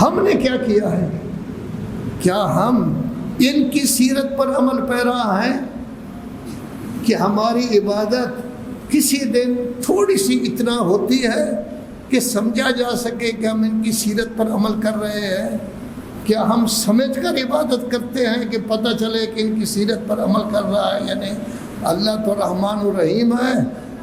ہم نے کیا کیا ہے؟ کیا ہم ان کی سیرت پر عمل پیرا ہیں کہ ہماری عبادت کسی دن تھوڑی سی اتنا ہوتی ہے کہ سمجھا جا سکے کہ ہم ان کی سیرت پر عمل کر رہے ہیں؟ کیا ہم سمجھ کر عبادت کرتے ہیں کہ پتہ چلے کہ ان کی سیرت پر عمل کر رہا ہے یا نہیں؟ اللہ تو رحمان الرحیم ہے.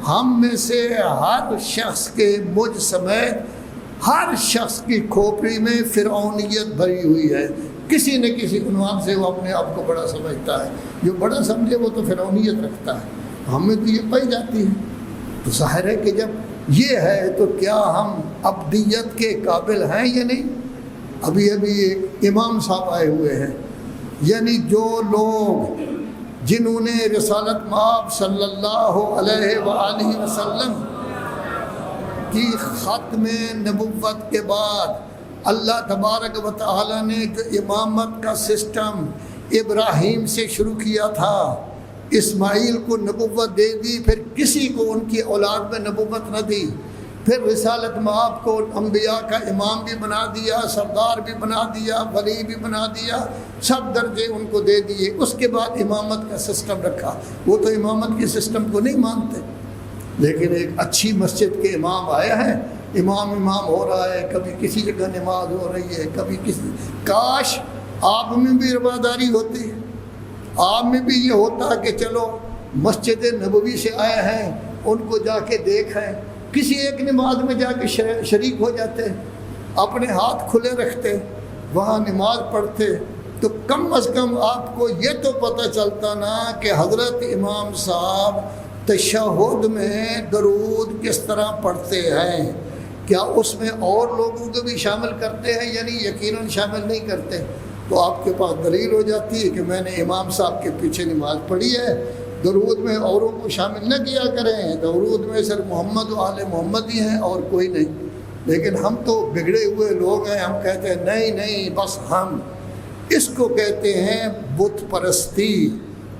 ہم میں سے ہر شخص کے مجھ سمیت ہر شخص کی کھوپڑی میں فرعونیت بھری ہوئی ہے. کسی نہ کسی عنوان سے وہ اپنے آپ کو بڑا سمجھتا ہے. جو بڑا سمجھے وہ تو فرعونیت رکھتا ہے. ہمیں تو یہ پائی جاتی ہے. تو ظاہر ہے کہ جب یہ ہے تو کیا ہم ابدیت کے قابل ہیں یا نہیں؟ ابھی ایک امام صاحب آئے ہوئے ہیں، یعنی جو لوگ جنہوں نے رسالت مآب صلی اللہ علیہ وآلہ وسلم کی ختم نبوت کے بعد اللہ تبارک و تعالی نے جو امامت کا سسٹم ابراہیم سے شروع کیا تھا، اسماعیل کو نبوت دے دی، پھر کسی کو ان کی اولاد میں نبوت نہ دی، پھر رسالت مآب کو انبیاء کا امام بھی بنا دیا، سردار بھی بنا دیا، ولی بھی بنا دیا، سب درجے ان کو دے دیے. اس کے بعد امامت کا سسٹم رکھا. وہ تو امامت کے سسٹم کو نہیں مانتے، لیکن ایک اچھی مسجد کے امام آیا ہے، امام ہو رہا ہے، کبھی کسی جگہ نماز ہو رہی ہے، کبھی کسی. کاش آپ میں بھی رواداری ہوتی، آپ میں بھی یہ ہوتا کہ چلو مسجد نبوی سے آئے ہیں، ان کو جا کے دیکھیں، کسی ایک نماز میں جا کے شریک ہو جاتے، اپنے ہاتھ کھلے رکھتے، وہاں نماز پڑھتے، تو کم از کم آپ کو یہ تو پتہ چلتا نا کہ حضرت امام صاحب تشہد میں درود کس طرح پڑھتے ہیں. کیا اس میں اور لوگوں کو بھی شامل کرتے ہیں؟ یعنی یقیناً شامل نہیں کرتے. تو آپ کے پاس دلیل ہو جاتی ہے کہ میں نے امام صاحب کے پیچھے نماز پڑھی ہے. درود میں اوروں کو شامل نہ کیا کریں، درود میں صرف محمد و آل محمد ہی ہیں اور کوئی نہیں. لیکن ہم تو بگڑے ہوئے لوگ ہیں، ہم کہتے ہیں نہیں بس ہم. اس کو کہتے ہیں بت پرستی،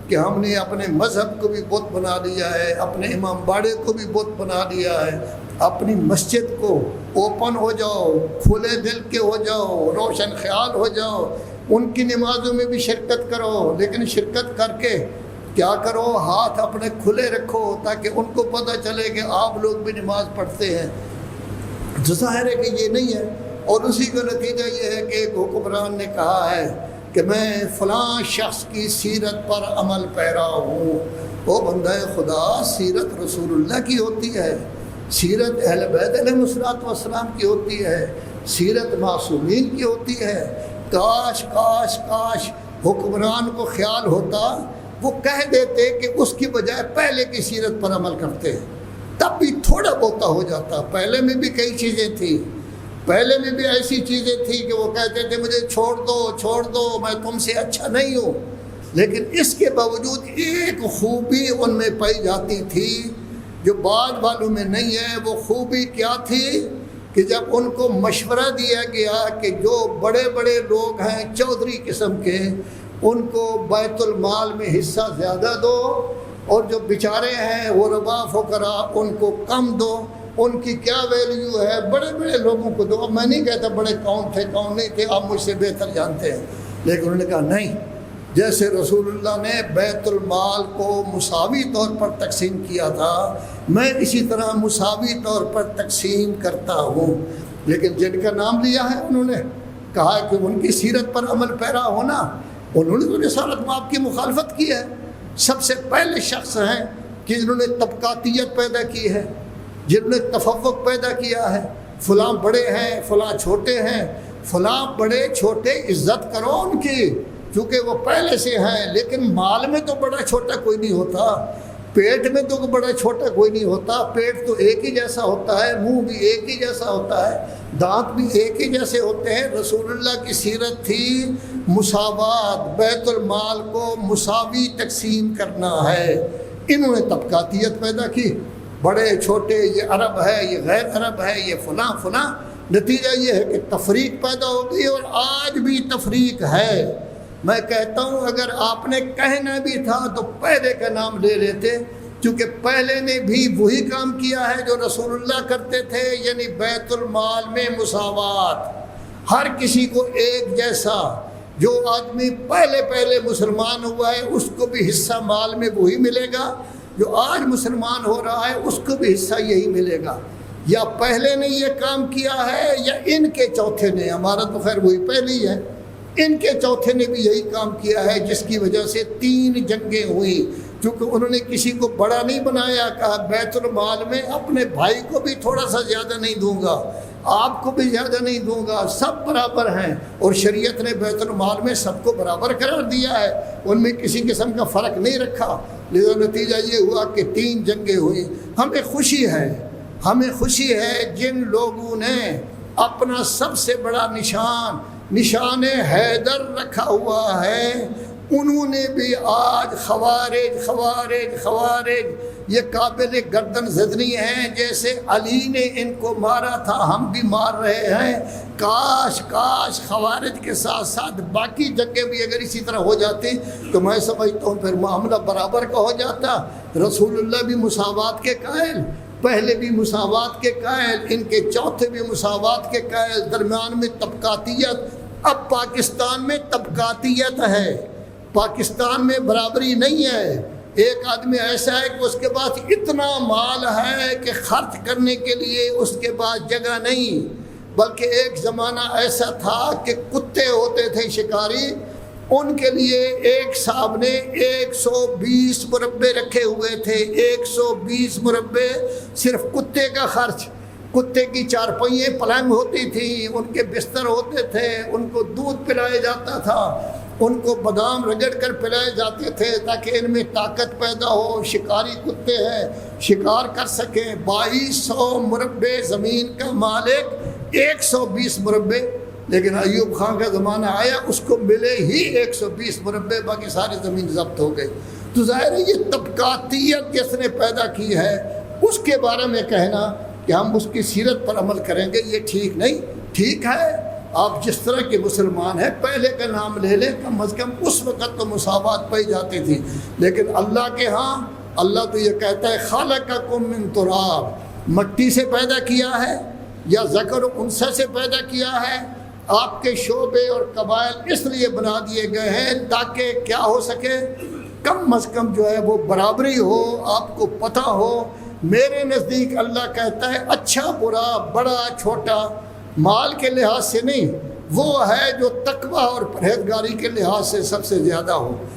کہ ہم نے اپنے مذہب کو بھی بت بنا لیا ہے، اپنے امام باڑے کو بھی بت بنا لیا ہے. اپنی مسجد کو اوپن ہو جاؤ، کھلے دل کے ہو جاؤ، روشن خیال ہو جاؤ، ان کی نمازوں میں بھی شرکت کرو، لیکن شرکت کر کے کیا کرو؟ ہاتھ اپنے کھلے رکھو تاکہ ان کو پتہ چلے کہ آپ لوگ بھی نماز پڑھتے ہیں. تو ظاہر ہے کہ یہ نہیں ہے. اور اسی کا نتیجہ یہ ہے کہ ایک حکمران نے کہا ہے کہ میں فلاں شخص کی سیرت پر عمل پیرا ہوں. وہ بندہ خدا، سیرت رسول اللہ کی ہوتی ہے، سیرت اہل بیت علیہ السلام کی ہوتی ہے، سیرت معصومین کی ہوتی ہے. کاش کاش کاش حکمران کو خیال ہوتا، وہ کہہ دیتے کہ اس کی بجائے پہلے کی سیرت پر عمل کرتے، تب بھی تھوڑا بہت ہو جاتا. پہلے میں بھی کئی چیزیں تھیں، پہلے میں بھی ایسی چیزیں تھیں کہ وہ کہتے تھے مجھے چھوڑ دو میں تم سے اچھا نہیں ہوں، لیکن اس کے باوجود ایک خوبی ان میں پائی جاتی تھی جو بعد والوں میں نہیں ہے. وہ خوبی کیا تھی کہ جب ان کو مشورہ دیا گیا کہ جو بڑے بڑے لوگ ہیں چودھری قسم کے، ان کو بیت المال میں حصہ زیادہ دو، اور جو بیچارے ہیں غربا فقراء ان کو کم دو. ان کی کیا ویلیو ہے؟ بڑے بڑے لوگوں کو دو. میں نہیں کہتا بڑے کون تھے کون نہیں تھے، آپ مجھ سے بہتر جانتے ہیں، لیکن انہوں نے کہا نہیں، جیسے رسول اللہ نے بیت المال کو مساوی طور پر تقسیم کیا تھا، میں اسی طرح مساوی طور پر تقسیم کرتا ہوں. لیکن جن کا نام لیا ہے انہوں نے کہا کہ ان کی سیرت پر عمل پیرا ہونا، انہوں نے تو رسالت مآب کی مخالفت کی ہے. سب سے پہلے شخص ہیں کہ جنہوں نے طبقاتیت پیدا کی ہے، جنہوں نے تفوق پیدا کیا ہے. فلاں بڑے ہیں، فلاں چھوٹے ہیں، فلاں بڑے چھوٹے عزت کرو ان کی، چونکہ وہ پہلے سے ہیں. لیکن مال میں تو بڑا چھوٹا کوئی نہیں ہوتا، پیٹ میں تو بڑا چھوٹا کوئی نہیں ہوتا. پیٹ تو ایک ہی جیسا ہوتا ہے، منہ بھی ایک ہی جیسا ہوتا ہے، دانت بھی ایک ہی جیسے ہوتے ہیں. رسول اللہ کی سیرت تھی مساوات، بیت المال کو مساوی تقسیم کرنا ہے. انہوں نے طبقاتیت پیدا کی، بڑے چھوٹے، یہ عرب ہے، یہ غیر عرب ہے، یہ فلاں فلاں. نتیجہ یہ ہے کہ تفریق پیدا ہو گئی، اور آج بھی تفریق ہے. میں کہتا ہوں اگر آپ نے کہنا بھی تھا تو پہلے کا نام لے لیتے، کیونکہ پہلے نے بھی وہی کام کیا ہے جو رسول اللہ کرتے تھے، یعنی بیت المال میں مساوات. ہر کسی کو ایک جیسا، جو آدمی پہلے مسلمان ہوا ہے اس کو بھی حصہ مال میں وہی ملے گا، جو آج مسلمان ہو رہا ہے اس کو بھی حصہ یہی ملے گا۔ یا پہلے نے یہ کام کیا ہے یا ان کے چوتھے نے، ہمارا تو خیر وہی پہلی ہے، ان کے چوتھے نے بھی یہی کام کیا ہے، جس کی وجہ سے 3 جنگیں ہوئی۔ کیونکہ انہوں نے کسی کو بڑا نہیں بنایا، کہا بیت المال میں اپنے بھائی کو بھی تھوڑا سا زیادہ نہیں دوں گا، آپ کو بھی زیادہ نہیں دوں گا، سب برابر ہیں۔ اور شریعت نے بیت المال میں سب کو برابر قرار دیا ہے، ان میں کسی قسم کا فرق نہیں رکھا۔ لہذا نتیجہ یہ ہوا کہ 3 جنگیں ہوئی۔ ہمیں خوشی ہے جن لوگوں نے اپنا سب سے بڑا نشان حیدر رکھا ہوا ہے، انہوں نے بھی آج خوارج یہ قابل گردن زدنی ہیں۔ جیسے علی نے ان کو مارا تھا ہم بھی مار رہے ہیں، کاش خوارج کے ساتھ ساتھ باقی جنگیں بھی اگر اسی طرح ہو جاتی تو میں سمجھتا ہوں پھر معاملہ برابر کا ہو جاتا۔ رسول اللہ بھی مساوات کے قائل، پہلے بھی مساوات کے قائل، ان کے چوتھے بھی مساوات کے قائل، درمیان میں طبقاتیت۔ اب پاکستان میں طبقاتیت ہے، پاکستان میں برابری نہیں ہے۔ ایک آدمی ایسا ہے کہ اس کے پاس اتنا مال ہے کہ خرچ کرنے کے لیے اس کے پاس جگہ نہیں، بلکہ ایک زمانہ ایسا تھا کہ کتے ہوتے تھے شکاری، ان کے لیے ایک صاحب نے 120 مربے رکھے ہوئے تھے، 120 مربے صرف کتے کا خرچ۔ کتے کی چارپائیاں پلنگ ہوتی تھیں، ان کے بستر ہوتے تھے، ان کو دودھ پلایا جاتا تھا، ان کو بادام رگڑ کر پلائے جاتے تھے تاکہ ان میں طاقت پیدا ہو، شکاری کتے ہیں شکار کر سکیں۔ 2200 مربے زمین کا مالک، 120 مربے۔ لیکن ایوب خان کا زمانہ آیا، اس کو ملے ہی 120 مربے، باقی ساری زمین ضبط ہو گئی۔ تو ظاہر ہے یہ طبقاتیت جس نے پیدا کی ہے، اس کے بارے میں کہنا کہ ہم اس کی سیرت پر عمل کریں گے یہ ٹھیک نہیں۔ ٹھیک ہے آپ جس طرح کے مسلمان ہیں پہلے کا نام لے لیں، کم از کم اس وقت تو مساوات پائی جاتی تھی، لیکن اللہ کے ہاں اللہ تو یہ کہتا ہے خلقکم من تراب، مٹی سے پیدا کیا ہے یا ذکر و انثی سے پیدا کیا ہے۔ آپ کے شعبے اور قبائل اس لیے بنا دیے گئے ہیں تاکہ کیا ہو سکے، کم از کم جو ہے وہ برابری ہو، آپ کو پتہ ہو۔ میرے نزدیک اللہ کہتا ہے اچھا برا، بڑا چھوٹا، مال کے لحاظ سے نہیں، وہ ہے جو تقوی اور پرہیزگاری کے لحاظ سے سب سے زیادہ ہو۔